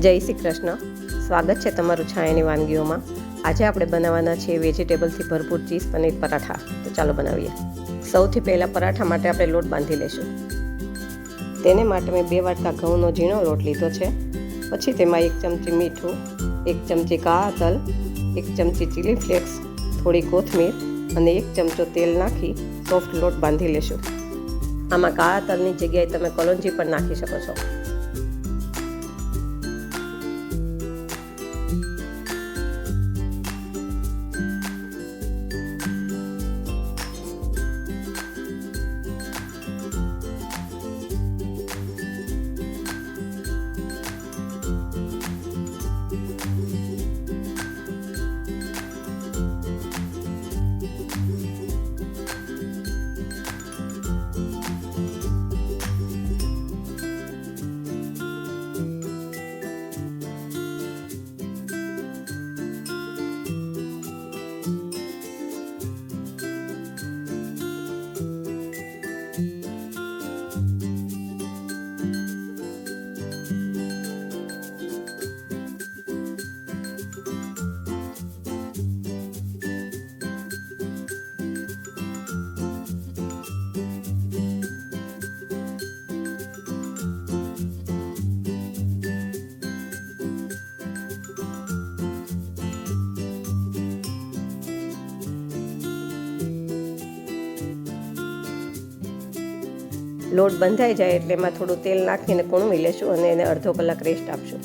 જય શ્રી કૃષ્ણ. સ્વાગત છે તમારું છાયાની વાનગીઓમાં. આજે આપણે બનાવવાના છે વેજીટેબલથી ભરપૂર ચીઝ પનીર પરાઠા. તો ચાલો બનાવીએ. સૌથી પહેલાં પરાઠા માટે આપણે લોટ બાંધી લઈશું. તેને માટે મેં 2 વાટકા ઘઉંનો ઝીણો લોટ લીધો છે. પછી તેમાં 1 ચમચી મીઠું, 1 ચમચી કાળા તલ, 1 ચમચી ચીલી ફ્લેક્સ, થોડી કોથમીર અને 1 ચમચો તેલ નાખી સોફ્ટ લોટ બાંધી લેશું. આમાં કાળા તલની જગ્યાએ તમે કલોંજી પણ નાખી શકો છો. લોટ બંધાઈ જાય એટલે એમાં થોડું તેલ નાખીને કૂણવી લેશું અને એને અડધો કલાક રેસ્ટ આપશું.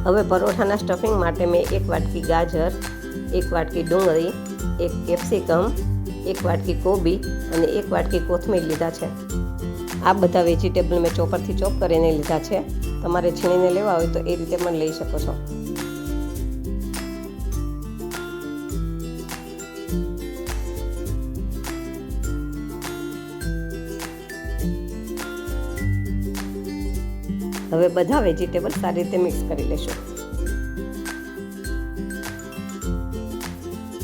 હવે પરોઠાના સ્ટફિંગ માટે મેં 1 વાટકી ગાજર, 1 વાટકી ડુંગળી, 1 કેપ્સિકમ, 1 વાટકી કોબી અને 1 વાટકી કોથમીર લીધા છે. આ બધા વેજીટેબલ મેં ચોપરથી ચોપ કરીને લીધા છે. તમારે છીણીને લેવા હોય તો એ રીતે પણ લઈ શકો છો. હવે બધા વેજીટેબલ સારી રીતે મિક્સ કરી લેશું.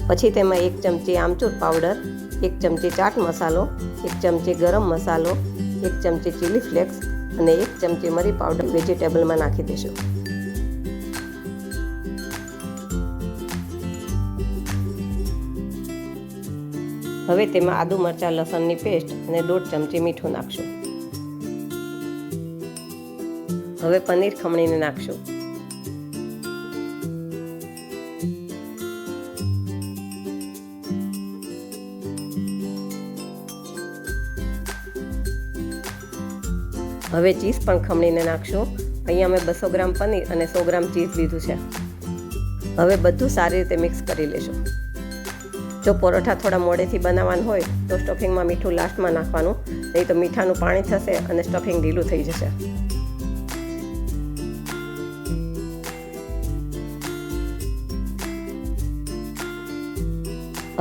પછી તેમાં 1 ચમચી આમચૂર પાવડર, 1 ચમચી ચાટ મસાલો, 1 ચમચી ગરમ મસાલો, 1 ચમચી ચીલી ફ્લેક્સ અને 1 ચમચી મરી પાવડર વેજીટેબલમાં નાખી દઈશું. હવે તેમાં આદુ મરચાં લસણની પેસ્ટ અને 1.5 ચમચી મીઠું નાખશું. હવે પનીર ખમણીને નાખશું. હવે ચીઝ પણ ખમણીને નાખશું. અહીંયા મેં 200 ગ્રામ પનીર અને 100 ગ્રામ ચીઝ લીધું છે. હવે બધું સારી રીતે મિક્સ કરી લેશું. જો પરોઠા થોડા મોડેથી બનાવવાનું હોય તો સ્ટફિંગમાં મીઠું લાસ્ટમાં નાખવાનું, નહીં તો મીઠાનું પાણી થશે અને સ્ટફિંગ ઢીલું થઈ જશે.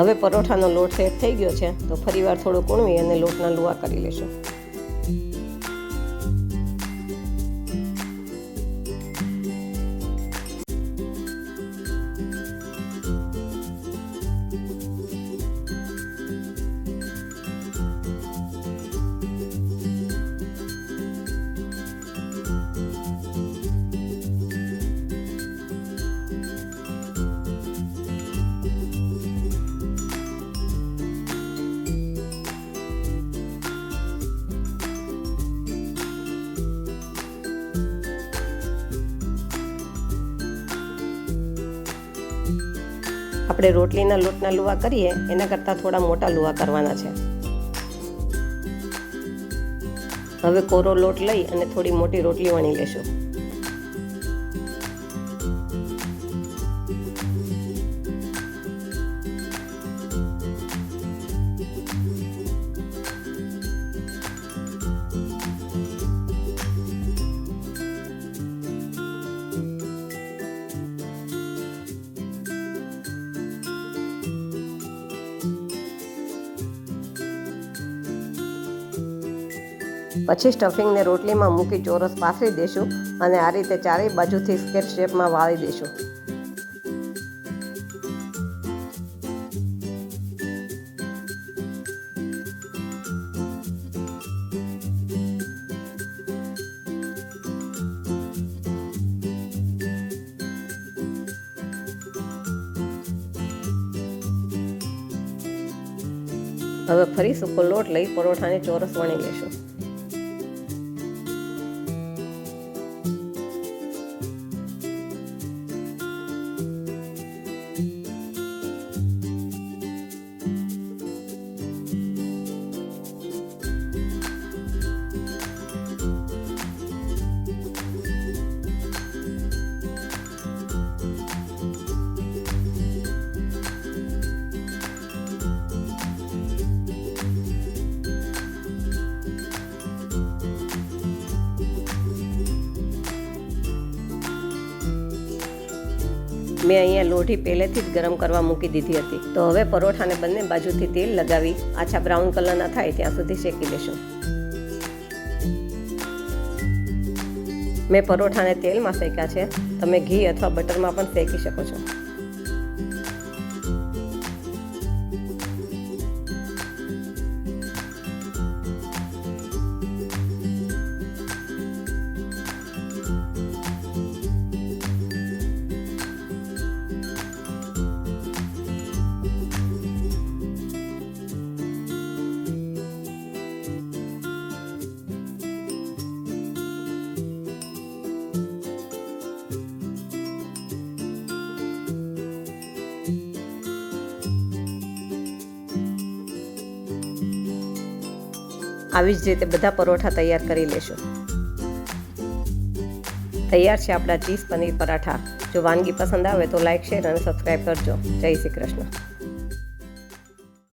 હવે પરોઠાનો લોટ સેટ થઈ ગયો છે તો ફરીવાર થોડું કૂણવી અને લોટના લુવા કરી લેશું. આપણે રોટલીના લોટના લુવા કરીએ એના કરતાં થોડા મોટા લુવા કરવાના છે. હવે કોરો લોટ લઈ અને થોડી મોટી રોટલી વણી લેશું. પછી સ્ટફિંગને રોટલીમાં મૂકી ચોરસ પાથરી દેશું અને આ રીતે ચારેય બાજુથી સ્ક્વેર શેપમાં વાળી દેશું. હવે ફરી સૂકો લોટ લઈ પરોઠાની ચોરસ વણી લેશું. મેં અહીંયા લોઢી પહેલેથી જ ગરમ કરવા મૂકી દીધી હતી. તો હવે પરોઠાને બંને બાજુથી તેલ લગાવી આછા બ્રાઉન કલરના થાય ત્યાં સુધી શેકી લેશું. મેં પરોઠાને તેલમાં શેક્યા છે. તમે ઘી અથવા બટરમાં પણ શેકી શકો છો. આવી જ રીતે બધા પરોઠા તૈયાર કરી લેશું. તૈયાર છે આપણા ચીઝ પનીર પરાઠા. જો વાનગી પસંદ આવે તો લાઈક, શેર અને સબસ્ક્રાઈબ કરજો. જય શ્રી કૃષ્ણ.